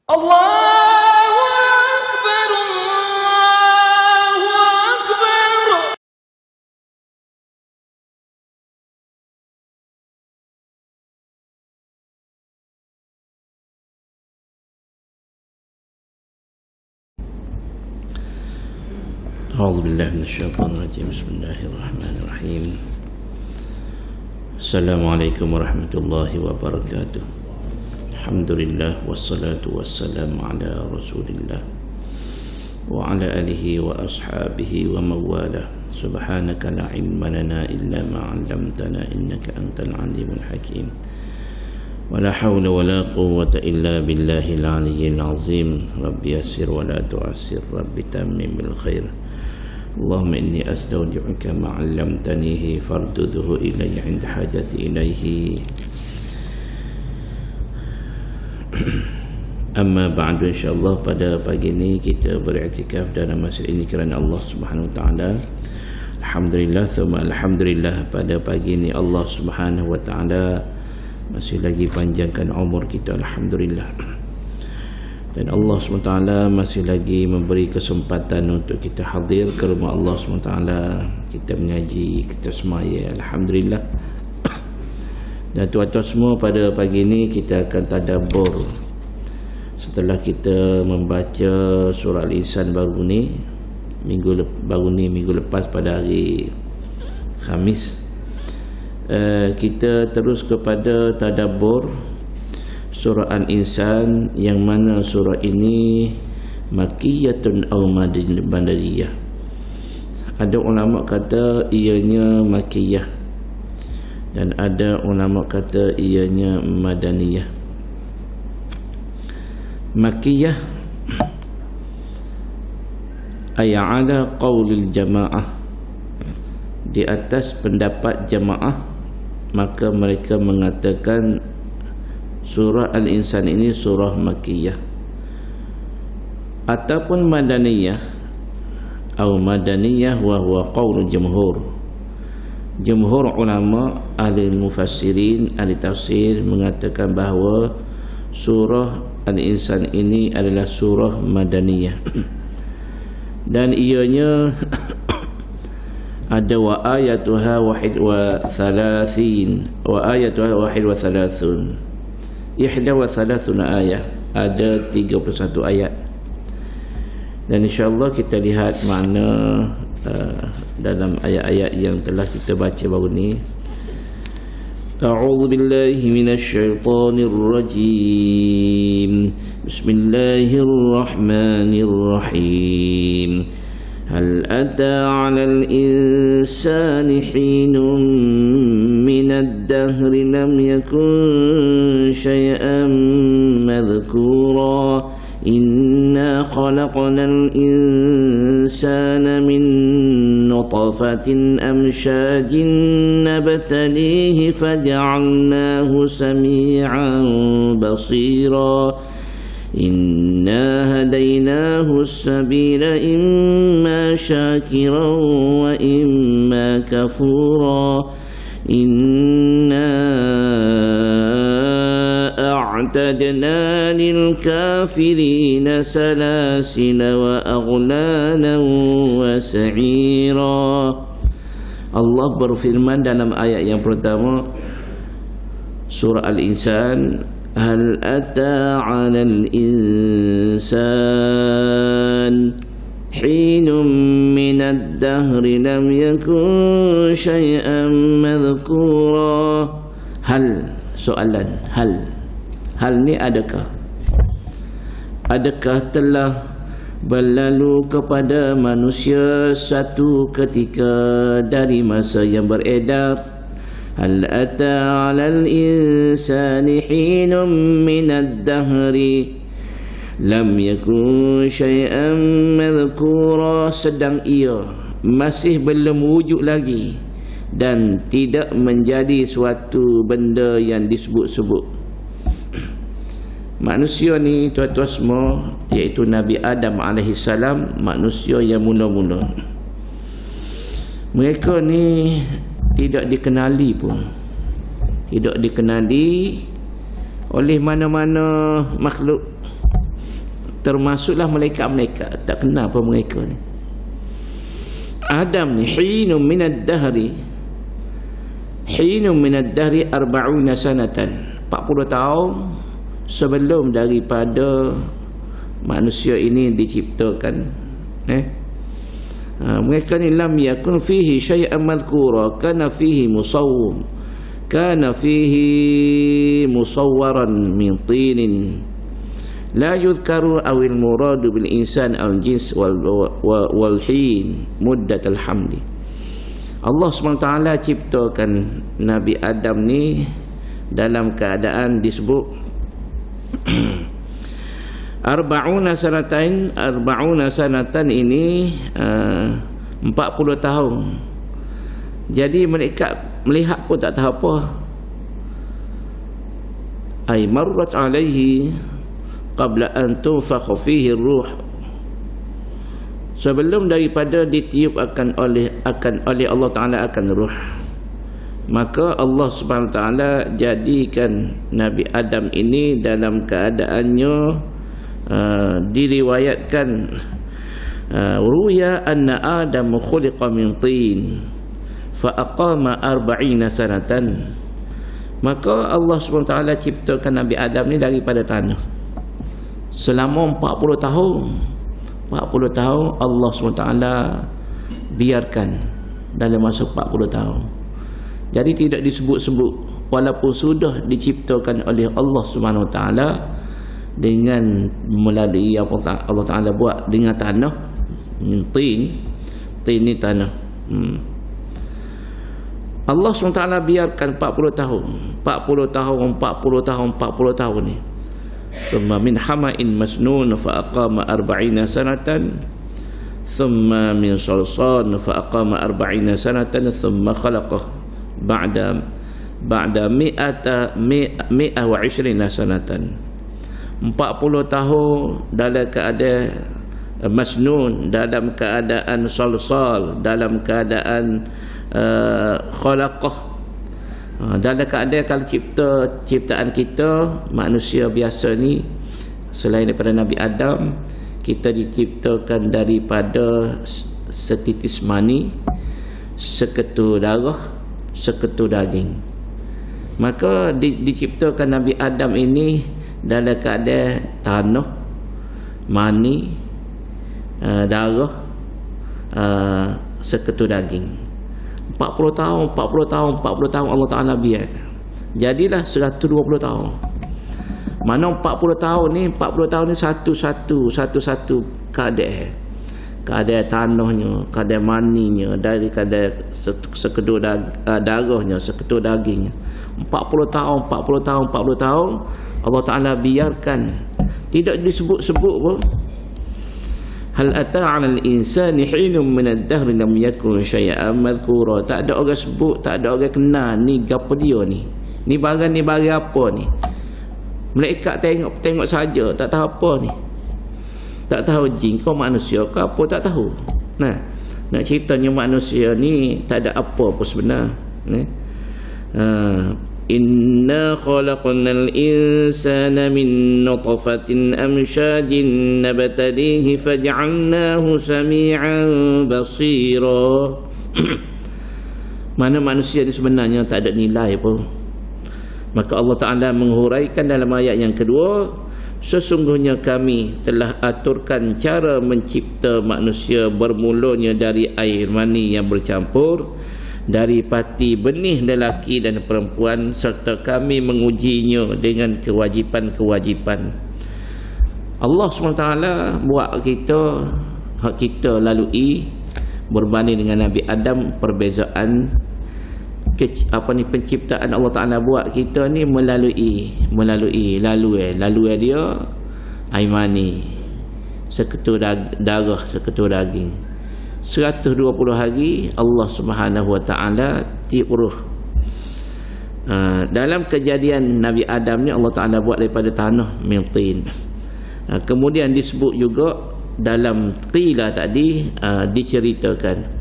Allahu Akbar, Allahu Akbar. أعوذ بالله من الشيطان الرجيم. بسم الله الرحمن الرحيم. السلام عليكم ورحمة الله وبركاته. الحمد لله والصلاة والسلام على رسول الله وعلى آله وأصحابه ومن والاه. سبحانك لا علم لنا إلا ما علمتنا إنك أنت العليم الحكيم. ولا حول ولا قوة إلا بالله العلي العظيم. رب يسر ولا تعسر، رب تمم بالخير. اللهم إني أستودعك ما علمتنيه فاردده إلي عند حاجتي إليه. Amma ba'du, insyaAllah pada pagi ini kita beriktikaf dalam masjid ini kerana Allah Subhanahu Wa Taala. Alhamdulillah, summa alhamdulillah, pada pagi ini Allah Subhanahu Wa Taala masih lagi panjangkan umur kita, alhamdulillah. Dan Allah SWT masih lagi memberi kesempatan untuk kita hadir ke rumah Allah SWT, kita mengaji, kita semaya, alhamdulillah. Dan tuan-tuan semua, pada pagi ini kita akan tadabbur setelah kita membaca surah Al-Insan baru ni, minggu lepas pada hari Khamis. Kita terus kepada tadabbur surah Al-Insan, yang mana surah ini Makkiyatun aw Madaniyah. Ada ulama kata ianya Makkiyah dan ada ulama kata ianya Madaniyah. Makkiyah ay ala qaulil jamaah, di atas pendapat jamaah, maka mereka mengatakan surah Al-Insan ini surah Makkiyah. Ataupun Madaniyah atau Madaniyah wa huwa qaulul jumhur. Jumhur ulama ahli mufassirin, ahli tafsir mengatakan bahawa surah Al-Insan ini adalah surah Madaniyah. Dan ianya ada wa ayatuha wahid wa thalathin, wa ayatuha wahid wa thalathun, ihda wa thalathuna ayat, ada 31 ayat. Dan insyaAllah kita lihat makna dalam ayat-ayat yang telah kita baca baru ni. A'udzu billahi minasy syaithanir rajim. Bismillahirrahmanirrahim. Hal ata 'alal insani hinun minad dahri lam yakun syai'an madhkura. Inna khalaqnal insana min nutfatin amshajin nabtalihi faja'alnahu sami'an basira. Inna hadaynahu as-sabila imma syakiran wa imma kafura. Inna a'tadna lil kafirina salasila wa aghlalan wa sa'ira. Allah berfirman dalam ayat yang pertama surah Al-Insan, hal ata 'alal insan hinum minad dahri lam yakun syai'an madhkura. Hal, soalan, hal ni adakah telah berlalu kepada manusia satu ketika dari masa yang beredar. Hal ata 'alal insani hinum minad dahri lam yakun syai'an madhkura, sedang ia masih belum wujud lagi dan tidak menjadi suatu benda yang disebut-sebut. Manusia ni tuan-tuan semua, iaitu Nabi Adam AS, manusia yang mula-mula, mereka ni tidak dikenali pun, tidak dikenali oleh mana-mana makhluk. termasuklah malaikat-malaikat. Tak kenal apa mereka ni. Adam ni hinum minad dahri 40 sanatan, 40 tahun sebelum daripada manusia ini diciptakan. Mereka ni lam yakun fihi syai'an madhkura, kana fihi musawwaran min tinin la yuzkaru awil muradu bil insan al jins wal hin muddat al hamli. Allah SWT ciptakan Nabi Adam ni dalam keadaan disebut 40 sanatan ini 40 tahun. Jadi mereka melihat pun tak tahu apa. Ay marrat alaihi qabla an tunfakha fihi ruh, sebelum daripada ditiup akan oleh Allah Ta'ala akan ruh. Maka Allah Subhanahu Wa Ta'ala jadikan Nabi Adam ini dalam keadaannya diriwayatkan ruya anna Adam khuliqa min tin fa aqama 40 sanatan. Maka Allah SWT ciptakan Nabi Adam ni daripada tanah selama 40 tahun. 40 tahun Allah SWT biarkan dalam masa 40 tahun. Jadi tidak disebut-sebut, walaupun sudah diciptakan oleh Allah SWT dengan melalui apa Allah Ta'ala buat dengan tanah, tin ni tanah. Allah SWT biarkan 40 tahun ni. Thumma min hama'in masnun fa aqama 40 sanatan, thumma min salsan fa aqama 40 sanatan, thumma khalaqah ba'da 120 sanatan. 40 tahun dalam keadaan masnun, dalam keadaan salsal, dalam keadaan khalaqah, dalam keadaan kalau ciptaan kita manusia biasa ni, selain daripada Nabi Adam, kita diciptakan daripada setitis mani, seketul darah, seketul daging. Maka diciptakan Nabi Adam ini dalam keadaan tanah, mani, darah, seketul daging. 40 tahun Allah Ta'ala biarkan. Jadilah 120 tahun. Mana 40 tahun ni satu-satu keadaan. Keadaan tanahnya, keadaan maninya, dari keadaan sekedul darahnya, sekedul dagingnya. 40 tahun Allah Ta'ala biarkan. Tidak disebut-sebut pun. Hal ata 'alal insani hinun min ad-dahr lam yakun syai'an madhkura. Tak ada orang sebut, tak ada orang kenal ni gapo dia ni. Ni barang apa ni? Malaikat tengok saja, tak tahu apa ni. Tak tahu jin ke manusia ke apa, tak tahu. Nah, nak ceritanya manusia ni tak ada apa pun sebenar. Inna khalaqnal insana min nutfatin amshajin nabtalihi faj'alnahu sami'an basira. Mana manusia ni sebenarnya tak ada nilai pun. Maka Allah Ta'ala menghuraikan dalam ayat yang kedua, sesungguhnya kami telah aturkan cara mencipta manusia bermulanya dari air mani yang bercampur dari pati benih lelaki dan perempuan, serta kami mengujinya dengan kewajipan-kewajipan. Allah SWT buat kita lalui berbanding dengan Nabi Adam, perbezaan penciptaan Allah Ta'ala buat kita ni melalui dia air mani, seketul darah, seketul daging. 120 hari Allah Subhanahu Wa Ta'ala tiup ruh. Dalam kejadian Nabi Adam ni Allah Ta'ala buat daripada tanah min tin. Kemudian disebut juga dalam qila tadi, diceritakan.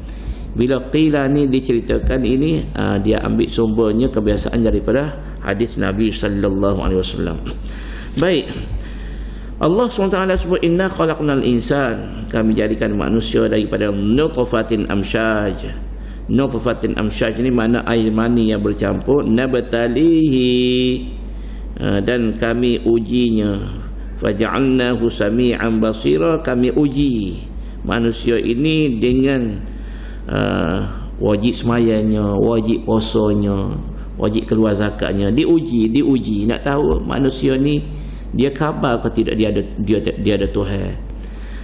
Bila qila ni diceritakan ini, dia ambil sumbernya kebiasaan daripada hadis Nabi sallallahu alaihi wasallam. Baik. Allah SWT sebut inna khalaqnal insan, kami jadikan manusia daripada nutfatin amsyaj. Nutfatin amsyaj ini mana air mani yang bercampur, nabtalihi, dan kami ujinya, faja'alnahu sami'an basira, kami uji manusia ini dengan wajib semayanya, wajib puasanya, wajib keluar zakatnya, diuji nak tahu manusia ni dia khabar ke tidak dia ada Tuhan,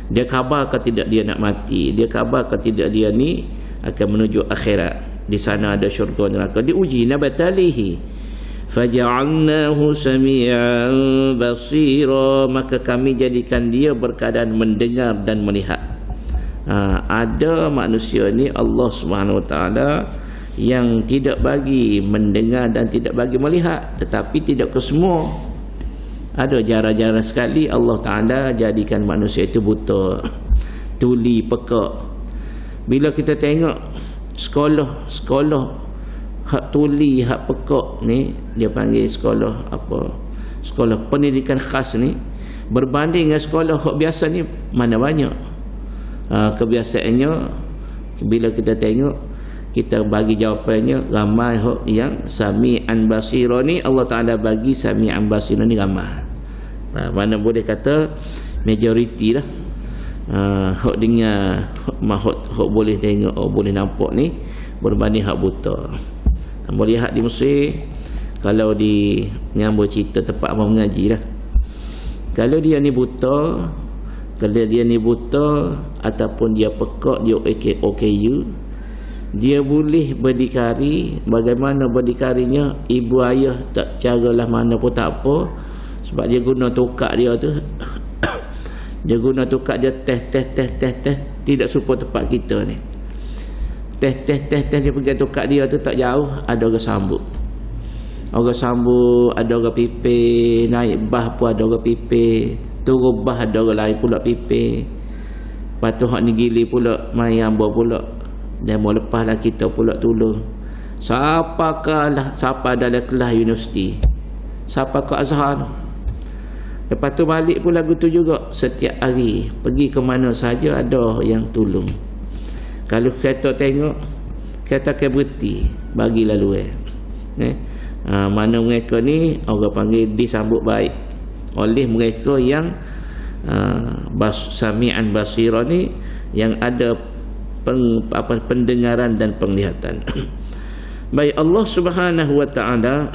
dia khabar ke tidak dia nak mati, dia khabar ke tidak dia ni akan menuju akhirat, di sana ada syurga neraka. Diuji, nabatalihi faja'alnahu sami'an basira, maka kami jadikan dia berkeadaan mendengar dan melihat. Ada manusia ni Allah Subhanahu Wa Taala yang tidak bagi mendengar dan tidak bagi melihat, tetapi tidak ke semua. Ada jarang-jarang sekali Allah Ta'ala jadikan manusia itu buta, tuli, pekak. Bila kita tengok sekolah hak tuli, hak pekak ni, dia panggil sekolah apa? Sekolah pendidikan khas ni, berbanding dengan sekolah hak biasa ni mana banyak. Kebiasaannya bila kita tengok, kita bagi jawapannya ramai hak yang sami'an basira ni, Allah Ta'ala bagi sami'an basira ni ramai. Mana boleh kata majoriti lah. Hak dengar, hak boleh tengok, boleh nampak ni berbanding hak buta. Boleh lihat di Mesir, kalau di nyambung cerita tempat abang mengaji lah, kalau dia ni buta, ataupun dia pekak, dia OKU, dia boleh berdikari. Bagaimana berdikarinya, ibu ayah tak caralah mana pun tak apa, sebab dia guna tukak dia tu dia guna tukak dia test tidak serupa tempat kita ni. Test dia pergi tukak dia tu tak jauh ada orang sambut, ada orang pipih, naik bah pun ada orang pipih, turun bah ada orang lain pula pipih. Lepas tu hak ni gili pula mai ambo pula, dia mau lepas lah kita pula tolong. Siapa dalam kelas universiti, siapa ke Azhar tu. Lepas tu balik pun lagu tu juga, setiap hari pergi ke mana saja ada yang tolong. Kalau kereta tengok, kereta akan berhenti bagi lalu mana mereka ni orang panggil disambut baik oleh mereka yang sami'an basira ni, yang ada pendengaran dan penglihatan. Baik, Allah Subhanahu Wa Taala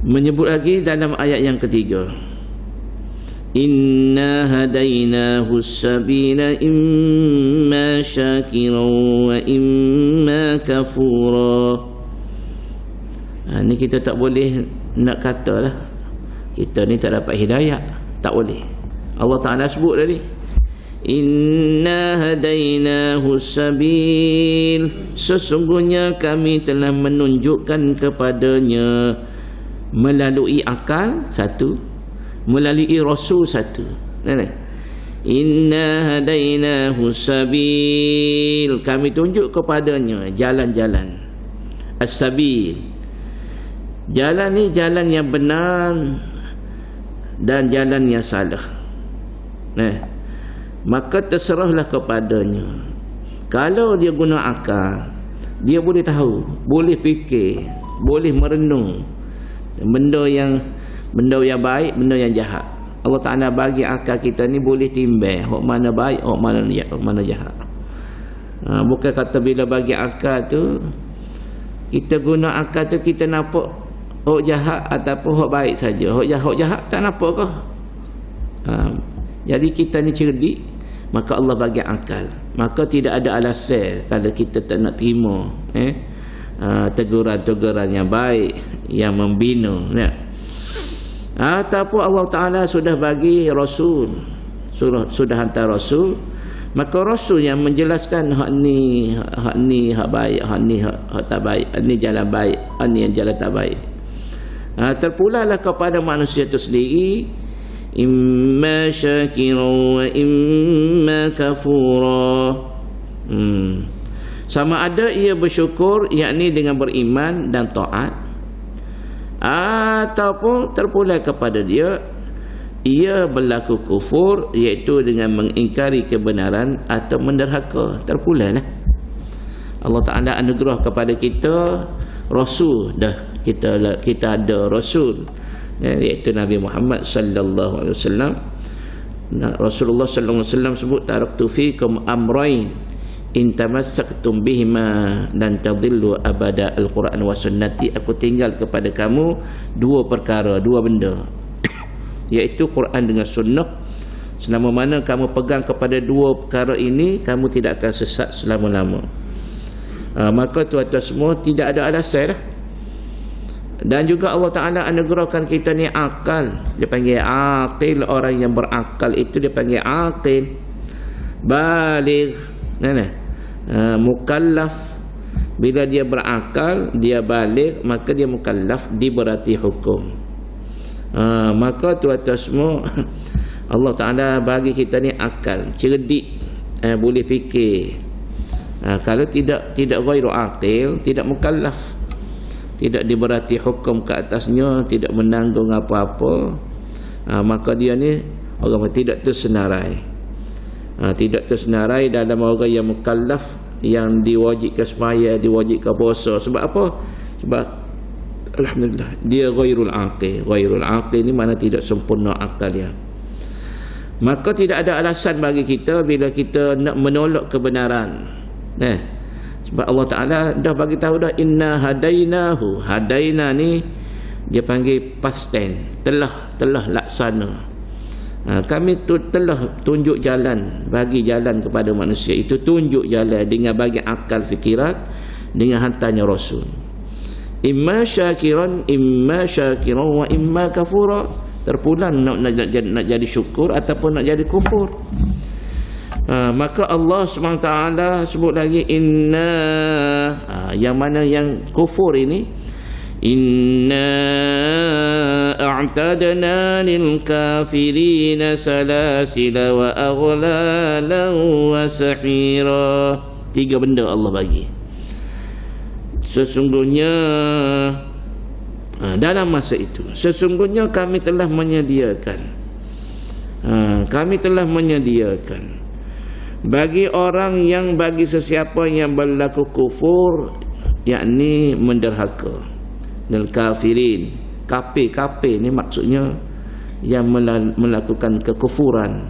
menyebut lagi dalam ayat yang ketiga, inna hadainahu sabila imma syakiran wa imma kafura. Ni kita tak boleh nak kata lah kita ni tak dapat hidayah, tak boleh. Allah Ta'ala sebut tadi, inna hadainahu sabil, sesungguhnya kami telah menunjukkan kepadanya melalui akal satu, melalui Rasul satu. Inna hadainahu sabil, kami tunjuk kepadanya jalan-jalan. As-sabil, jalan ni jalan yang benar dan jalan yang salah. Maka terserahlah kepadanya. Kalau dia guna akal, dia boleh tahu, boleh fikir, boleh merenung benda yang baik, benda yang jahat. Allah Ta'ala bagi akal kita ni boleh timbang hak mana baik, hak mana jahat. Bukan kata bila bagi akal tu, kita guna akal tu kita nampak hak jahat ataupun hak baik saja. Hak jahat tak nampak ke? Jadi kita ni cerdik, maka Allah bagi akal. Maka tidak ada alasan kalau kita tak nak terima teguran-teguran yang baik, yang membina. Ataupun Allah Ta'ala sudah bagi Rasul, sudah hantar Rasul, maka Rasul yang menjelaskan hak ni hak baik, hak ni hak tak baik, hak ni jalan baik, hak ni yang jalan tak baik. Terpulalah kepada manusia itu sendiri, imma syakiran wa imma kafura. Sama ada ia bersyukur, yakni dengan beriman dan taat, ataupun terpulang kepada dia ia berlaku kufur, iaitu dengan mengingkari kebenaran atau menderhaka. Terpulang lah. Allah Ta'ala anugerah kepada kita Rasul dah. Kita ada Rasul, iaitu Nabi Muhammad sallallahu alaihi wasallam. Rasulullah sallallahu alaihi wasallam sebut, taraktu fikum amrain in tamassaktum bihima lan tadillu abada, al-Quran wa sunnati. Aku tinggal kepada kamu dua perkara, dua benda, iaitu Quran dengan sunnah. Selama mana kamu pegang kepada dua perkara ini, kamu tidak akan sesat selama-lama. Maka tuan-tuan semua, tidak ada alasan dah. Dan juga Allah Ta'ala anugerahkan kita ni akal. Dia panggil aqil. Orang yang berakal itu dia panggil aqil. Baligh, mukallaf. Bila dia berakal, dia baligh, maka dia mukallaf, diberati hukum. Maka tuan-tuan semua, Allah Ta'ala bagi kita ni akal, cerdik, boleh fikir. Kalau tidak ghairu aqil, tidak mukallaf, tidak diberati hukum ke atasnya, tidak menanggung apa-apa, maka dia ni orang tidak tersenarai. Tidak tersenarai dalam orang yang mukallaf, yang diwajibkan semaya, diwajibkan puasa. Sebab apa? Sebab alhamdulillah dia ghairul aqil. Ghairul aqil ni mana tidak sempurna akal dia. Maka tidak ada alasan bagi kita bila kita nak menolak kebenaran. Sebab Allah Ta'ala dah bagi tahu dah, inna hadainahu. Hadaina ni dia panggil past tense, telah laksana. Kami telah tunjuk jalan, bagi jalan kepada manusia. Itu tunjuk jalan dengan bagi akal fikiran, dengan hantarnya Rasul. Imma syakiran wa imma kafura. Terpulang nak jadi syukur ataupun nak jadi kufur. Maka Allah SWT sebut lagi inna, yang mana yang kufur ini, inna a'tadna lil kafirina salasila wa aghlalan wa sahira. Tiga benda Allah bagi. Sesungguhnya dalam masa itu, sesungguhnya kami telah menyediakan bagi orang yang, bagi sesiapa yang berlaku kufur, yakni menderhaka, dan kafirin. Kafir ni maksudnya yang melakukan kekufuran.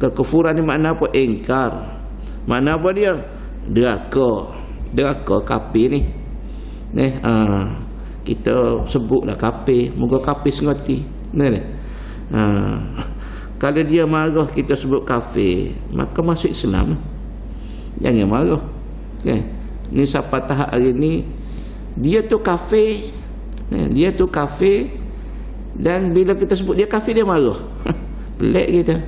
Kekufuran ni makna apa? Ingkar. Makna apa dia? Derhaka kafir ni. Kita sebutlah kafir, moga kafir sengerti. Kalau dia marah kita sebut kafir, maka masuk Islam. Jangan marah. Ni siapa tahap hari ni, dia tu kafir. Dia tu kafir, dan bila kita sebut dia kafir, dia marah. Pelik kita.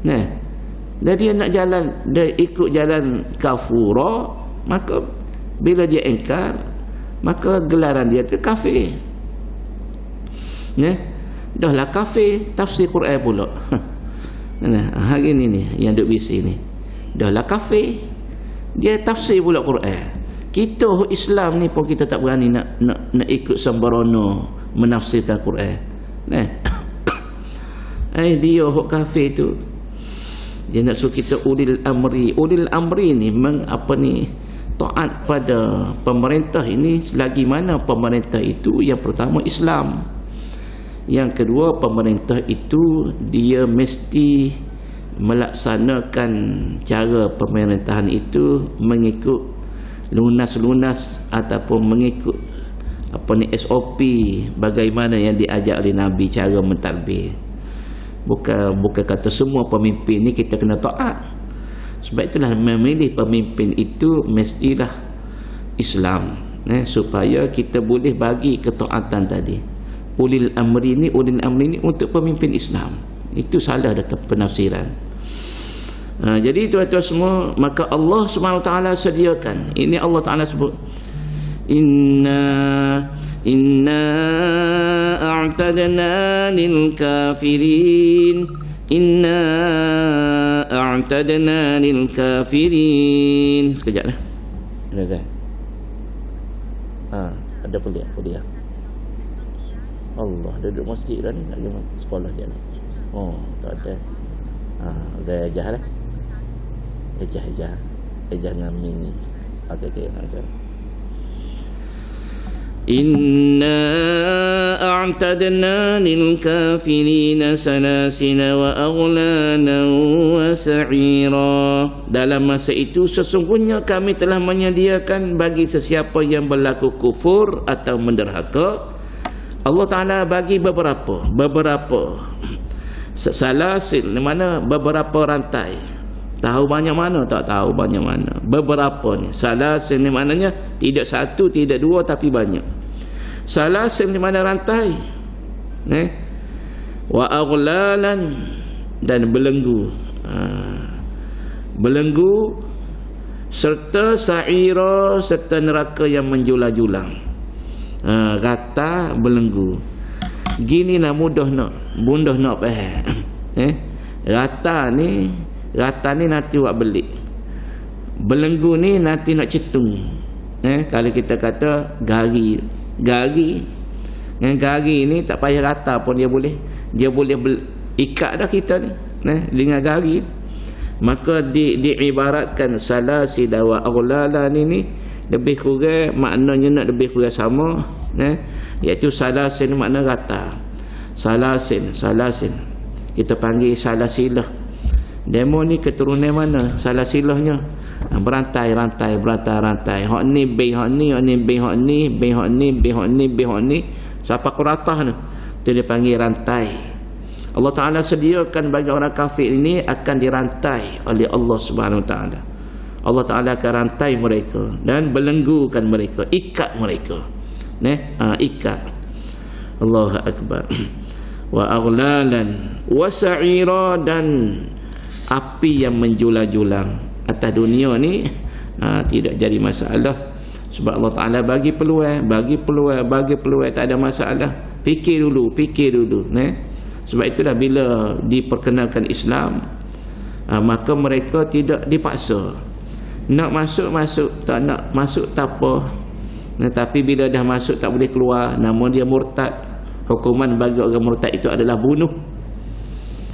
Dan dia nak jalan, dia ikut jalan kafura, maka bila dia ingkar, maka gelaran dia tu kafir. Dah lah kafir, tafsir Quran pula. Hari ni ni yang duk bisi ni, dah lah kafir, dia tafsir pula Quran. Kita Islam ni pun kita tak berani nak ikut sembarono menafsirkan Quran. Dia hok kafir tu, dia nak suruh kita ulil amri. Ulil amri ni taat pada pemerintah ini, selagi mana pemerintah itu yang pertama Islam. Yang kedua, pemerintah itu dia mesti melaksanakan cara pemerintahan itu mengikut lunas-lunas ataupun mengikut SOP bagaimana yang diajar oleh Nabi cara mentadbir. Bukan kata semua pemimpin ni kita kena taat. Sebab itulah memilih pemimpin itu mestilah Islam, supaya kita boleh bagi ketaatan tadi. Ulil amri ni untuk pemimpin Islam. Itu salah dalam penafsiran. Jadi tuan-tuan semua, maka Allah SWT sediakan. Ini Allah Ta'ala sebut, Inna a'tadna lil kafirin. Inna a'tadna lil kafirin. Sekejap lah. Ada kuliah. Allah, duduk masjid dah ni, nak pergi sekolah je lah. Oh, tak ada. Saya ejah lah. Ejah dengan min ni. Okey, nak ajar. Inna a'tadna lil kafirina salasila wa aghlana wa sa'ira. Dalam masa itu sesungguhnya kami telah menyediakan bagi sesiapa yang berlaku kufur atau menderhaka, Allah Ta'ala bagi beberapa salasil, di mana beberapa rantai. Tahu banyak mana? Tak tahu banyak mana. Beberapa ni. Salasil ni maknanya tidak satu, tidak dua, tapi banyak. Salasil ni mana rantai. Wa aghlalan, dan belenggu. Belenggu serta sa'ira, serta neraka yang menjulang-julang. Rata belenggu. Ginilah mudah nak faham. Rata ni nanti buat belik. Belenggu ni nanti nak cetung. Kalau kita kata gari ni tak payah rata pun dia boleh ikat dah kita ni dengan gari. Maka diibaratkan salasila wa aghlala ni lebih kurang maknanya nak lebih kurang sama, iaitu salasin makna rata. Salasin kita panggil salasilah. Demo ni keturunan mana? Salasilahnya berantai. Hak ni be hak ni, hak ni be hak ni, be hak ni, be hak ni, be hak ni, sampai ke ratah ni. Itu dia panggil rantai. Allah Ta'ala sediakan bagi orang kafir ini akan dirantai oleh Allah Subhanahu Wa Ta'ala. Allah Ta'ala akan rantai mereka dan belenggukan mereka, ikat mereka. Ikat. Allahu Akbar. Wa aghlalan wa sa'ira, dan api yang menjulang-julang. Atas dunia ni tidak jadi masalah, sebab Allah Ta'ala bagi peluang, tak ada masalah. Fikir dulu. Sebab itulah bila diperkenalkan Islam, maka mereka tidak dipaksa. Nak masuk, tak nak masuk tak apa. Tapi bila dah masuk tak boleh keluar, nama dia murtad. Hukuman bagi orang murtad itu adalah bunuh.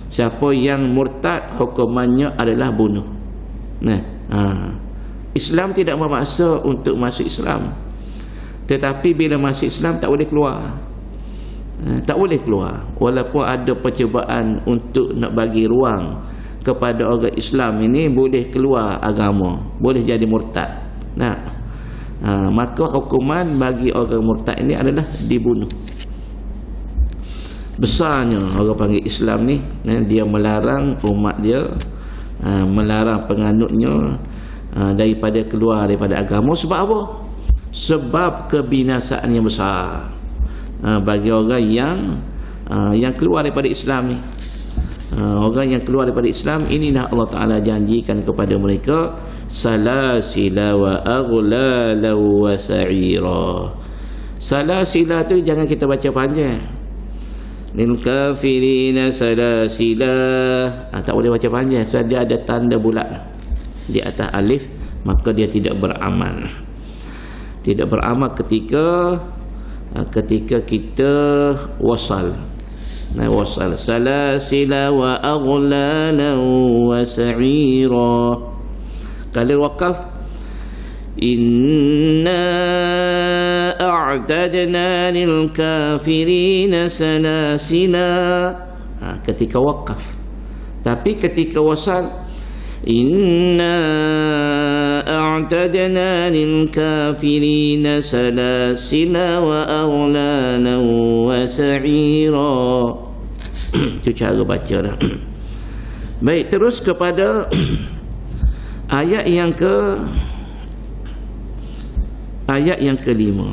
Siapa yang murtad, hukumannya adalah bunuh. Islam tidak memaksa untuk masuk Islam, tetapi bila masuk Islam tak boleh keluar. Tak boleh keluar. Walaupun ada percubaan untuk nak bagi ruang kepada orang Islam ini, boleh keluar agama, boleh jadi murtad. Maka hukuman bagi orang murtad ini adalah dibunuh. Besarnya orang panggil Islam ni, dia melarang umat dia, melarang penganutnya daripada keluar daripada agama. Sebab apa? Sebab kebinasaan yang besar bagi orang yang keluar daripada Islam ni. Orang yang keluar daripada Islam, inilah Allah Ta'ala janjikan kepada mereka salasila wa aghlala wa sa'ira. Salasila tu jangan kita baca panjang. Lil kafirina salasila, tak boleh baca panjang. Sebab dia ada tanda bulat di atas alif, maka dia tidak beramal. Tidak beramal ketika kita wasal. Wasal salasila wa aghlala wa sa'ira. Kalau wakaf, inna a'tadna lil kafirina salasila, ketika wakaf. Tapi ketika wasal, inna a'tadna lil kafirina salasila wa aghlala wa sa'ira. Itu cara baca dah. Baik, terus kepada ayat yang kelima.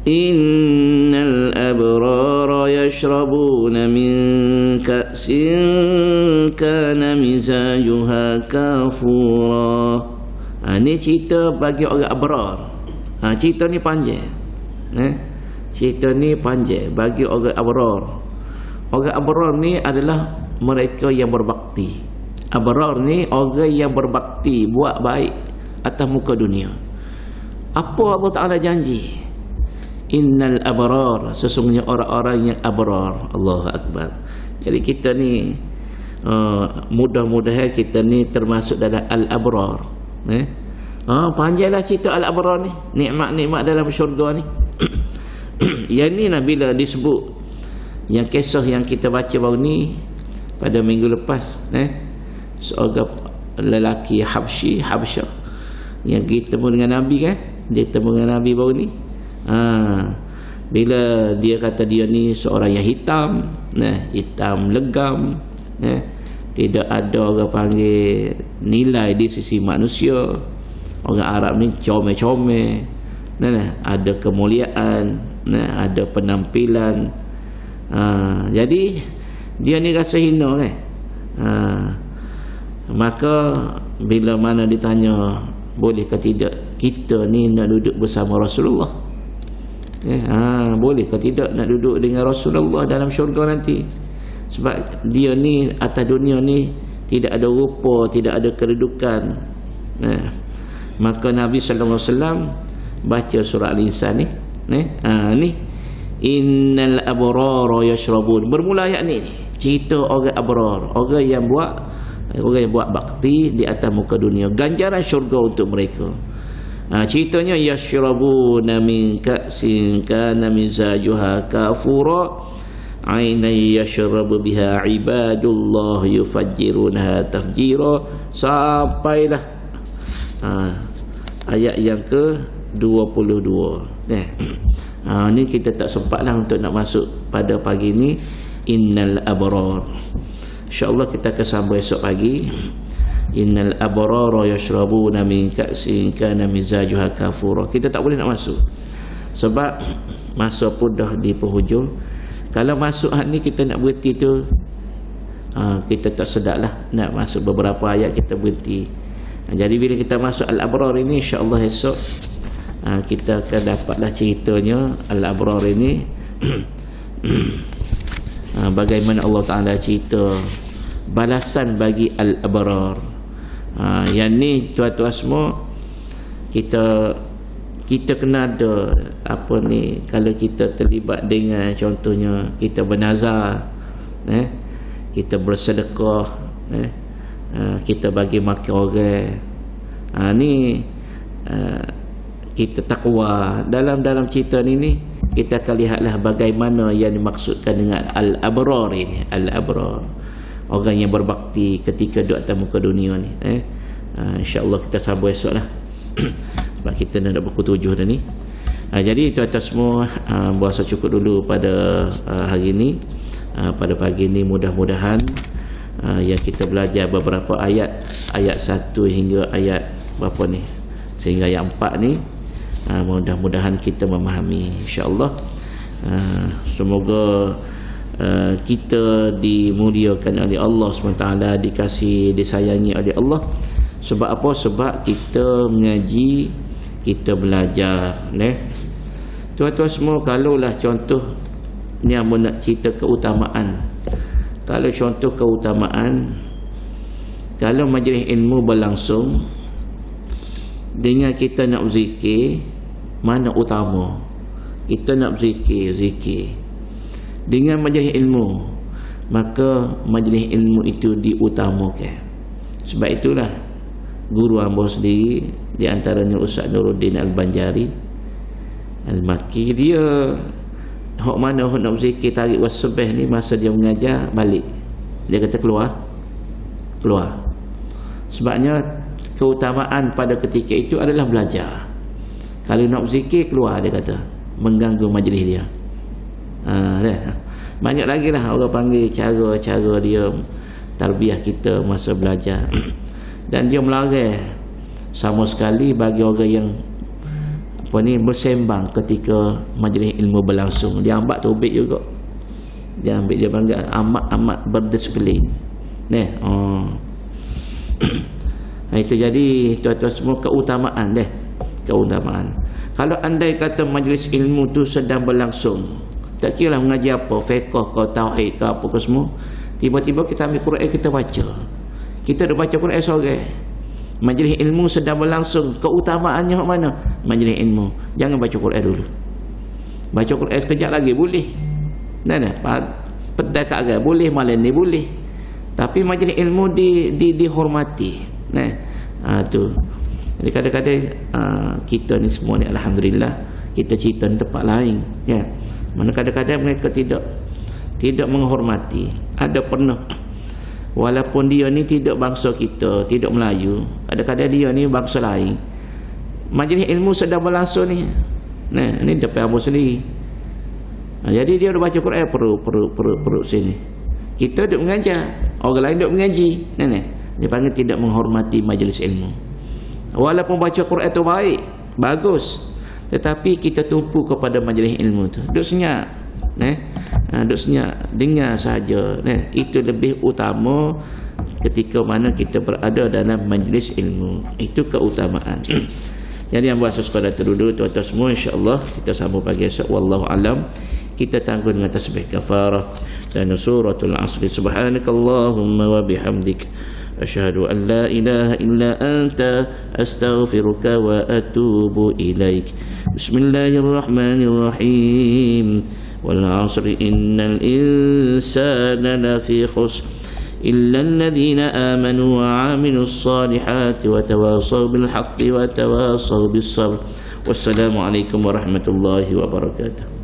Innal abrara yashrabuna min ka'sin kana mizajuha kafura. Ini cerita bagi orang abrar. Cerita ni panjang. Cerita ni panjang bagi orang abrar. Orang abrar ni adalah mereka yang berbakti. Abrar ni orang yang berbakti, buat baik atas muka dunia. Apa Allah Ta'ala janji? innal abrar, sesungguhnya orang-orang yang abrar. Allahu akbar. Jadi kita ni mudah-mudahan kita ni termasuk dalam al-abrar. Panjanglah cerita al-abrar ni, nikmat-nikmat dalam syurga ni. Yang ni lah bila disebut yang kisah yang kita baca baru ni pada minggu lepas, seorang lelaki Habsyah yang kita temu dengan Nabi kan, dia temu dengan Nabi baru ni. Bila dia kata dia ni seorang yang hitam, hitam legam, tidak ada orang panggil nilai di sisi manusia. Orang Arab ni comel-comel, ada kemuliaan, ada penampilan. Jadi dia ni rasa hina kan. Maka bila mana ditanya boleh ke tidak kita ni nak duduk bersama Rasulullah, boleh ke tidak nak duduk dengan Rasulullah dalam syurga nanti. Sebab dia ni atas dunia ni tidak ada rupa, tidak ada kedudukan. Maka Nabi SAW baca surah Al-Insan ni, ni innal abrara yashrabun. Bermula ayat ni cerita orang abrar, orang yang buat bakti di atas muka dunia, ganjaran syurga untuk mereka. Ceritanya yashrabuna min ka'sin kana mizajuha kafura ainai yashrabu biha ibadullah yufajjiruna tafjira, sampailah ayat yang ke-22. Ni kita tak sempatlah untuk nak masuk pada pagi ni innal abrar. InsyaAllah kita akan sambung esok pagi. Innal abrara yashrabuna min ka'sin kana mizajuha kafura. Kita tak boleh nak masuk sebab masa pun dah di penghujung. Kalau masuk ni kita nak berhenti tu, kita tak sedap lah nak masuk beberapa ayat, kita berhenti. Jadi bila kita masuk al-abrar ini, insya-Allah esok kita akan dapatlah ceritanya al-abrar ini. Bagaimana Allah Ta'ala cerita balasan bagi al-abrar. Yang ni tuan-tuan semua, kita kena ada apa ni, kalau kita terlibat dengan contohnya kita bernazar, kita bersedekah, kita bagi makan orang, ni kita takwa. Dalam cerita ni kita akan lihatlah bagaimana yang dimaksudkan dengan al-abrar ini. Al-abrar, orang yang berbakti ketika duduk atas muka dunia ni. InsyaAllah kita sambung esok lah. Sebab kita dah pukul 7 dah ni. Jadi tuan-tuan semua, berasa cukup dulu pada hari ini. Pada pagi ini mudah-mudahan yang kita belajar beberapa ayat 1 hingga ayat berapa ni, sehingga ayat 4 ni, mudah-mudahan kita memahami, insya-Allah. Semoga kita dimuliakan oleh Allah SWT, dikasihi, disayangi oleh Allah. Sebab apa? Sebab kita mengaji, kita belajar. Tuan-tuan semua, kalaulah contoh ni yang nak cerita keutamaan, kalau contoh keutamaan, kalau majlis ilmu berlangsung dengan kita nak berzikir, mana utama? Kita nak berzikir dengan majlis ilmu, maka majlis ilmu itu diutamakan. Sebab itulah guru hamba sendiri, di antaranya Ustaz Nuruddin Al-Banjari Al-Makki, dia hok mana hok nak berzikir tarik wasbih ni, masa dia mengajar balik, dia kata keluar. Sebabnya keutamaan pada ketika itu adalah belajar. Kalau nak berzikir, keluar, dia kata, mengganggu majlis dia. Banyak lagi lah orang panggil cara dia tarbiyah kita masa belajar. Dan dia melarang sama sekali bagi orang yang bersembang ketika majlis ilmu berlangsung. Dia ambil tobik juga, dia panggil amat berdisiplin. Itu jadi tuan-tuan semua keutamaan. Kalau andai kata majlis ilmu tu sedang berlangsung, tak kira lah mengaji apa, fiqh ke tauhid ke apa ke semua, tiba-tiba kita ambil Quran, kita baca, kita dah baca Quran seorang, majlis ilmu sedang berlangsung, keutamaannya mana? Majlis ilmu, jangan baca Quran dulu. Baca Quran sekejap lagi boleh. Pedai kat agai boleh, malam ni boleh. Tapi majlis ilmu dihormati. Tu. Jadi kadang-kadang kita ni semua ni alhamdulillah kita cerita di tempat lain, ya. Mana kadang-kadang mereka tidak menghormati. Ada pernah walaupun dia ni tidak bangsa kita, tidak Melayu, kadang-kadang dia ni bangsa lain. Majlis ilmu sedang berlangsung ni. Ni depan Abu sendiri. Jadi dia dah baca Quran perut sini. Kita duduk mengajar, orang lain duduk mengaji. Dia panggil tidak menghormati majlis ilmu. Walaupun baca Quran tu baik, bagus, tetapi kita tumpu kepada majlis ilmu tu. Duduk senyap. Duduk senyap, dengar saja. Itu lebih utama ketika mana kita berada dalam majlis ilmu. Itu keutamaan. Jadi yang buat sekadar terduduk tuan-tuan semua, insya-Allah kita sambung pagi esok. Wallahu alam. Kita tangguh dengan tasbih kafarah dan suratul asr. Subhanakallahumma wa bihamdik asyhadu an la ilaha illa anta astaghfiruka wa atubu ilaik. Bismillahirrahmanirrahim. Wal 'asri innal insana lafi khusr إلا الذين آمنوا وعملوا الصالحات وتواصوا بالحق وتواصوا بالصبر والسلام عليكم ورحمة الله وبركاته.